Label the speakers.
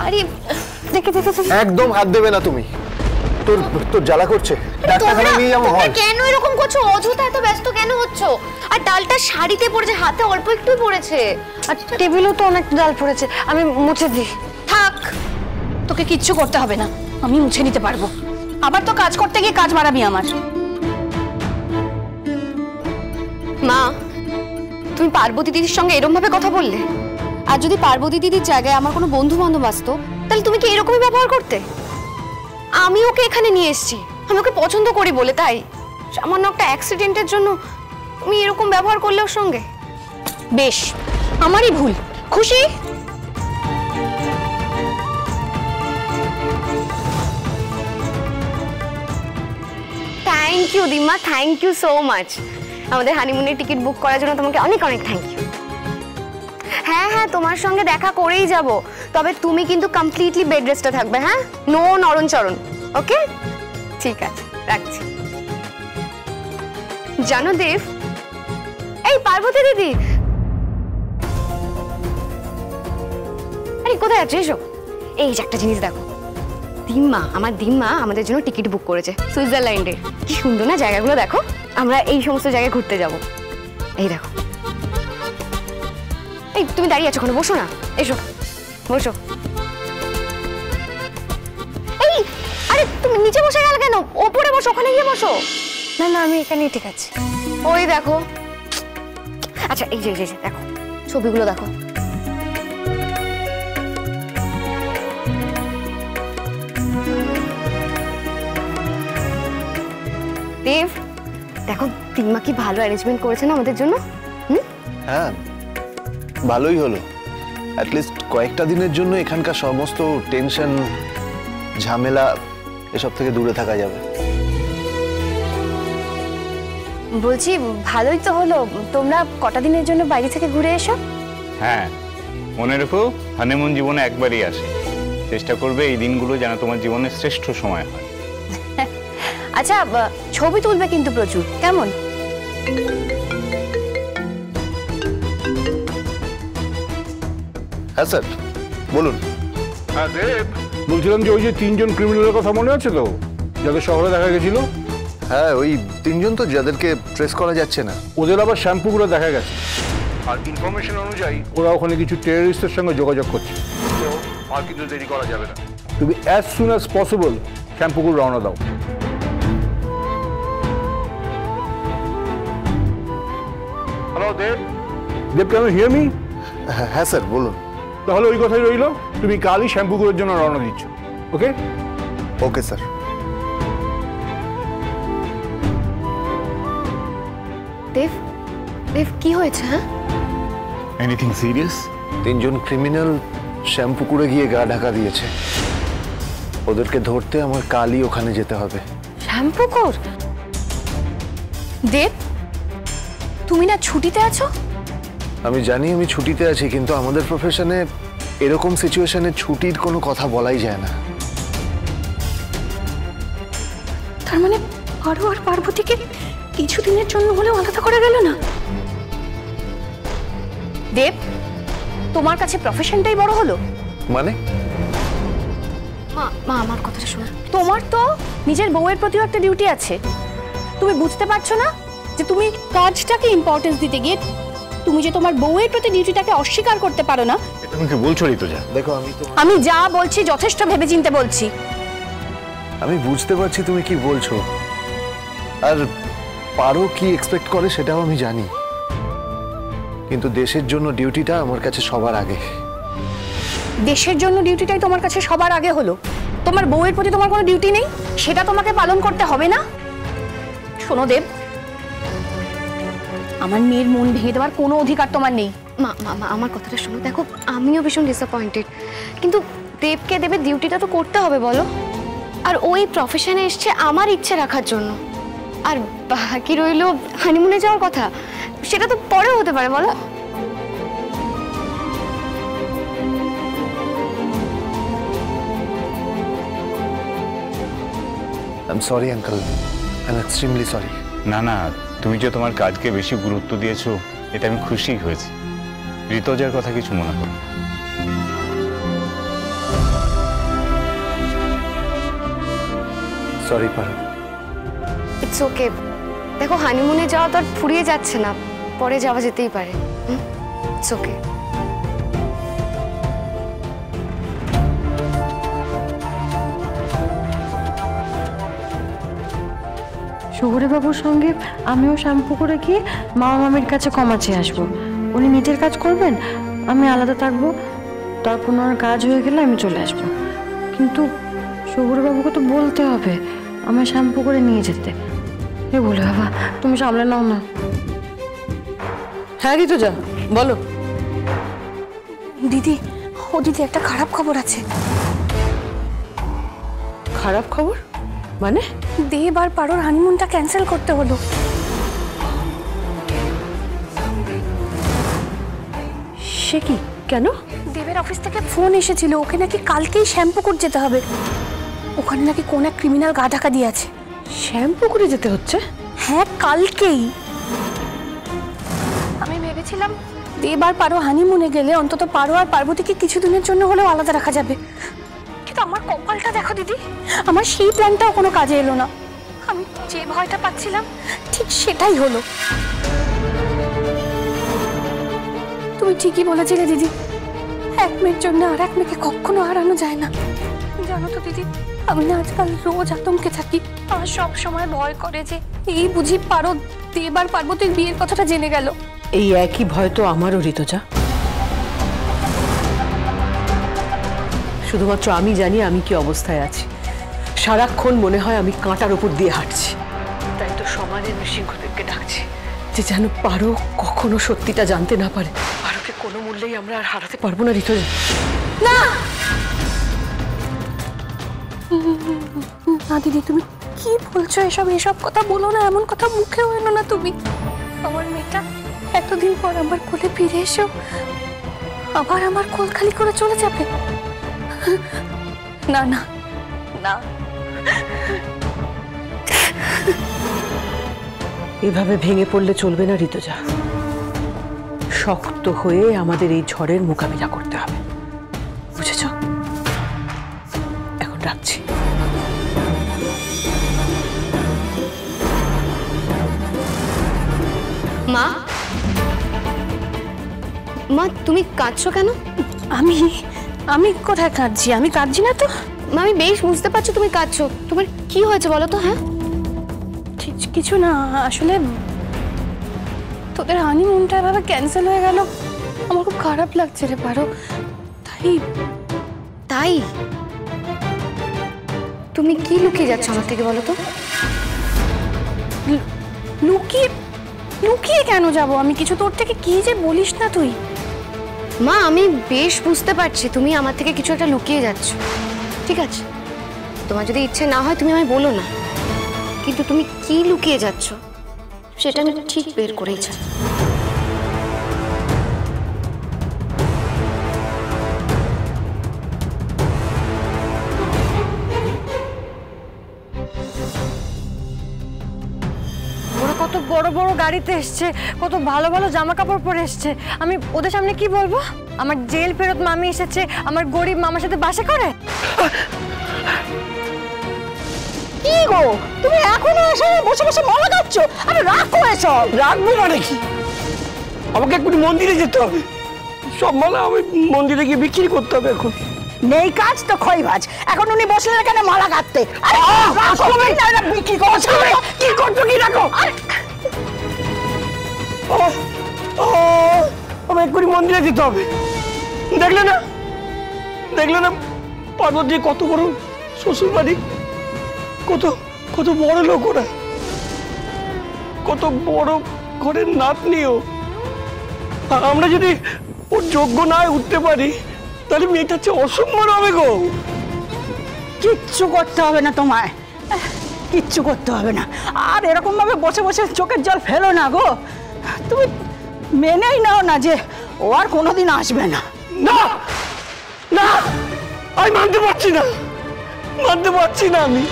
Speaker 1: আরে দেখে
Speaker 2: একদম হাত দেবে না তুমি। তোর তোর জ্বালা করছে, ডাক্তারখানা নিয়ে যাবো।
Speaker 1: কেন এরকম করছো? অযথা এত ব্যস্ত কেন হচ্ছো? আর ডালটা শাড়িতে পড়েছে, হাতে অল্প একটুই পড়েছে। আর টেবিলেও তো অনেক ডাল পড়েছে, আমি মুছে দিই।
Speaker 3: থাক, তোকে কিচ্ছু করতে হবে না, আমি মুছে নিতে পারবো। আবার তো কাজ করতে গিয়ে কাজ মারাবি আমার।
Speaker 1: মা, তুমি পার্বতী দিদির সঙ্গে এরকম ভাবে কথা বললে? আর যদি পার্বতী দিদির জায়গায় আমার কোনো বন্ধু বান্ধব আসতো, তাহলে তুমি কি এরকমই ব্যবহার করতে? আমি ওকে এখানে নিয়ে এসেছি, আমি ওকে পছন্দ করি বলে, তাই সামান্য একটা অ্যাক্সিডেন্টের জন্য তুমি এরকম ব্যবহার করলে ওর সঙ্গে?
Speaker 3: বেশ, আমারই ভুল। খুশি?
Speaker 1: Thank you Dima, thank you so much. আমাদের হানিমুনের টিকিট বুক করার জন্য তোমাকে অনেক অনেক থ্যাংক ইউ। হ্যাঁ হ্যাঁ, তোমার সঙ্গে দেখা করেই যাব, তবে তুমি কিন্তু কমপ্লিটলি বেড রেস্টে থাকবে। হ্যাঁ, নো নরণচরণ। ওকে, ঠিক আছে, রাখছি। জানো দেব, এই পার্বতী দিদি, আরে কোথায় আছো? এসো। এই যে একটা জিনিস দেখো, দিম্মা, আমার দিম্মা আমাদের জন্য টিকিট বুক করেছে সুইজারল্যান্ডের। কি সুন্দর না জায়গাগুলো, দেখো। আমরা এই সমস্ত জায়গায় ঘুরতে যাব। এই দেখো। এই তুমি দাঁড়িয়ে আছো, ওখানে বসো না। এসো, বসো। এই, আরে তুমি নিচে বসে গেলে কেন? ওপরে বসো, ওখানে গিয়ে বসো। না না, আমি এখানেই ঠিক আছে। ওই দেখো। আচ্ছা, এই যে দেখো, ছবিগুলো দেখো। দেব, দেখো দিম্মা কি ভালো অ্যারেঞ্জমেন্ট করেছে না আমাদের জন্য।
Speaker 2: হ্যাঁ, ভালোই হলো। অ্যাটলিস্ট কয়েকটা দিনের জন্য এখানকার সমস্ত টেনশন, ঝামেলা এসব থেকে দূরে থাকা যাবে।
Speaker 3: বলছি, ভালোই তো হলো। তোমরা কটা দিনের জন্য বাইরে থেকে ঘুরে এসো।
Speaker 4: হ্যাঁ, মনে রেখো, হানিমুন জীবনে একবারই আসে। চেষ্টা করবে এই দিনগুলো যেন তোমার জীবনের শ্রেষ্ঠ সময় হয়।
Speaker 3: আচ্ছা, ছবি তুলবে কিন্তু প্রচুর, কেমন?
Speaker 2: হ্যাঁ স্যার, বলুন।
Speaker 5: হ্যাঁ দেব, বলছিলাম যে ওই যে 3 জন ক্রিমিনালের কথা মনে আছে তো, যাদের শহরে দেখা গেছিল?
Speaker 2: হ্যাঁ, ওই 3 জন তো, যাদেরকে ট্রেস করা যাচ্ছে না।
Speaker 5: ওদের আবার শ্যাম্পুগুলো দেখা গেছে, আর ইনফরমেশন অনুযায়ী ওরা ওখানে কিছু টেররিস্টের সঙ্গে যোগাযোগ করছে। তো আর কিন্তু দেরি করা যাবে না, তুমি অ্যাজ সুন অ্যাজ পসিবল শ্যাম্পুগুলো রওনা দাও। Hello Dev, Dev, can you hear me?
Speaker 2: হ্যাঁ স্যার, বলুন।
Speaker 5: তাহলে ওই কথাই রইল, তুমি কালই শ্যাম্পুগুলোর জন্য রওনা দিচ্ছ। ওকে?
Speaker 2: Okay sir.
Speaker 1: দেব, দেব কি হয়েছে? হ্যাঁ,
Speaker 4: এনিথিং সিরিয়াস?
Speaker 2: 3 জন ক্রিমিনাল শ্যাম্পুকুরে গিয়ে গা ঢাকা দিয়েছে। ওদেরকে ধরতে আমার কালই ওখানে যেতে হবে।
Speaker 1: শ্যাম্পুকুর?
Speaker 3: দেব, তুমি না ছুটিতে আছো?
Speaker 2: আমি জানি আমি ছুটিতে আছি, কিন্তু আমাদের প্রফেশনে এরকম সিচুয়েশনে ছুটির কোনো কথা বলাই যায় না।
Speaker 3: তার মানে আরো আর পার্বতীকে কিছুদিনের জন্য হলেও আলাদা করা গেল না? দেব, তোমার কাছে প্রফেশনটাই বড় হলো?
Speaker 2: মানে?
Speaker 1: মা আমার কথাটা শোনো।
Speaker 3: তোমার তো নিজের বউয়ের প্রতিও একটা ডিউটি আছে। তুমি বুঝতে পারছো না যে তুমি কাজটাকে ইম্পর্টেন্স দিতে গিয়ে তুমি যে তোমার বউয়ের প্রতি ডিউটিটাকে অস্বীকার করতে পারো না?
Speaker 4: তুমি কি বলছো ঋতুজা?
Speaker 2: দেখো,
Speaker 3: আমি যা বলছি যথেষ্ট ভেবেচিন্তে বলছি।
Speaker 2: আমি বুঝতে পারছি তুমি কি বলছো, আর পারো কি এক্সপেক্ট করে সেটাও আমি জানি, কিন্তু দেশের জন্য ডিউটিটা আমার কাছে সবার আগে।
Speaker 3: দেশের জন্য ডিউটিটাই তোমার কাছে সবার আগে হলো, তোমার বউয়ের প্রতি তোমার কোনো ডিউটি নেই? সেটা তোমাকে পালন করতে হবে না? শোনো দেব, আমার মেয়ের মন ভেঙে দেওয়ার কোনো অধিকার তোমার নেই।
Speaker 1: মা আমার কথাটা শোনো। দেখো, আমিও ভীষণ ডিসঅ্যাপয়েন্টেড, কিন্তু দেবকে দেবের ডিউটিটা তো করতে হবে বলো। আর ওই প্রফেশনে এসছে আমার ইচ্ছে রাখার জন্য, আর বাকি রইল হানিমুনে যাওয়ার কথা, সেটা তো পরেও হতে পারে বলো।
Speaker 2: I'm sorry, uncle. I'm extremely sorry.
Speaker 4: না না, তুমি যে তোমার কাজকে বেশি গুরুত্ব দিয়েছো এটা আমি খুশি হয়েছি। ঋতুজার কথা কিছু মনে করো না।
Speaker 2: সরি পারো।
Speaker 1: It's okay. দেখো হানিমুনে যাওয়া তো আর ফুরিয়ে যাচ্ছে না, পরে যাওয়া যেতেই পারে। It's okay.
Speaker 6: শহুরেবাবুর সঙ্গে আমিও শ্যাম্পু করে গিয়ে মামা মামির কাছে ক্ষমা চেয়ে আসবো। উনি নিজের কাজ করবেন, আমি আলাদা থাকবো। তারপর ওনার কাজ হয়ে গেলে আমি চলে আসবো। কিন্তু শহুরেবাবুকে তো বলতে হবে আমায় শ্যাম্পু করে নিয়ে যেতে। এ বলে বাবা, তুমি সামলে নাও না।
Speaker 7: হ্যাঁ ঋতুজা, বলো।
Speaker 3: দিদি, ও দিদি, একটা খারাপ খবর আছে।
Speaker 7: খারাপ খবর মানে?
Speaker 3: দেব আর পারোর হানিমুনটা ক্যান্সেল করতে হলো।
Speaker 7: সে কি, কেন?
Speaker 3: দেবের অফিস থেকে ফোন এসেছিল, ওকে নাকি কালকেই শ্যাম্পুকুর যেতে হবে। ওখানে নাকি কোন এক ক্রিমিনাল গা ঢাকা দিয়ে আছে।
Speaker 7: শ্যাম্পু করে যেতে হচ্ছে?
Speaker 3: হ্যাঁ, কালকেই। আমি ভেবেছিলাম দেব আর পারো হানিমুনে গেলে অন্তত পারো আর পার্বতীকে কিছুদিনের জন্য হলেও আলাদা রাখা যাবে। কিন্তু আমার কপালটা দেখো দিদি, আমার সেই প্ল্যানটাও কোনো কাজে এলো না। আমি যে ভয়টা পাচ্ছিলাম ঠিক সেটাই হলো। তুমি ঠিকই বলেছিলে দিদি, এক মেয়ের জন্য আর এক মেয়েকে কখনো হারানো যায় না। জানো তো দিদি, আমি না আজকাল রোজ আতঙ্কে থাকি। আমার সব সময় ভয় করে যে এই বুঝি পারো দেব আর পার্বতীর বিয়ের কথাটা জেনে গেল।
Speaker 7: এই একই ভয় তো আমারও ঋতুজা। শুধুমাত্র আমি জানি আমি কি অবস্থায় আছি। সারাক্ষণ মনে হয় আমি কাঁটার উপর দিয়ে হাঁটছি। তাই তো সমাজের নৃসিংহদেবকে ডাকছি যে যেন পারো কখনো সত্যিটা জানতে না পারে। পারোকে কোনো মূল্যেই আমরা আর হারাতে পারবো না ঋতুজা।
Speaker 3: না না দিদি, তুমি কি বলছো? এসব কথা বলো না, এমন কথা মুখেও এলো না তুমি। আমার মেয়েটা এতদিন পর আমার কোলে ফিরে এসেও আবার আমার কোল খালি করে চলে যাবে। না না না,
Speaker 7: এভাবে ভেঙে পড়লে চলবে না ঋতুজা। শক্ত হয়ে আমাদের এই ঝড়ের মোকাবিলা করতে হবে, বুঝেছ? এখন রাখছি।
Speaker 1: মা, মা তুমি কাঁদছো কেন?
Speaker 3: আমি কোথায় কাঁদছি? আমি কাঁদছি না তো।
Speaker 1: মা, আমি বেশ বুঝতে পারছি তুমি কাঁদছো। তোমার কি হয়েছে বলো তো? হ্যাঁ,
Speaker 3: কিছু না, আসলে তোদের হানিমুনটা এভাবে ক্যান্সেল হয়ে গেল, আমার খুব খারাপ লাগছে রে পারো।
Speaker 1: তাই তুমি কি লুকিয়ে যাচ্ছ আমার থেকে বলো তো?
Speaker 3: লুকিয়ে কেন যাব আমি কিছু? তোর থেকে কি যে বলিস না তুই।
Speaker 1: মা, আমি বেশ বুঝতে পারছি তুমি আমার থেকে কিছু একটা লুকিয়ে যাচ্ছ। ঠিক আছে, তোমার যদি ইচ্ছে না হয় তুমি আমায় বলো না, কিন্তু তুমি কি লুকিয়ে যাচ্ছ সেটা আমি ঠিক বের করেই ছাড়ব।
Speaker 6: ওরা কত বড় বড় গাড়িতে এসছে, কত ভালো ভালো জামা কাপড় পরে এসছে। আমি ওদের সামনে কি বলবো? আমার জেল ফেরত মামি এসেছে, আমার গরিব মামার সাথে বাসা করে।
Speaker 7: কি গো, তুমি এখনো এসে বসে বসে মালা খাচ্ছ? আরে রাখো এসব। রাখবো মানে কি? আমাকে একটু মন্দিরে যেতে হবে। সব মালা আমি মন্দিরে গিয়ে বিক্রি করতে হবে। এখন নেই কাজ তো খইভাজ। এখন উনি বসলেন এখানে মালা কাটতে। বিক্রি করছো কি করছো? কি রাখো। আমি এক্ষুনি মন্দিরে যেতে হবে। দেখলে না পার্বতী কত বড় শ্বশুর বাড়ি, কত কত বড় লোক ওরা, কত বড় ঘরের নাতনিও। আমরা যদি ওর যোগ্য না উঠতে পারি তাহলে মেয়েটা হচ্ছে অসম্মান হবে গো। কিচ্ছু করতে হবে না তোমায়, কিচ্ছু করতে হবে না। আর এরকম ভাবে বসে বসে চোখের জল ফেলো না গো। তুমি মেনেই নাও না যে ও আর কোনোদিন আসবে না। না না, আমি মানতে পারছি না আমি।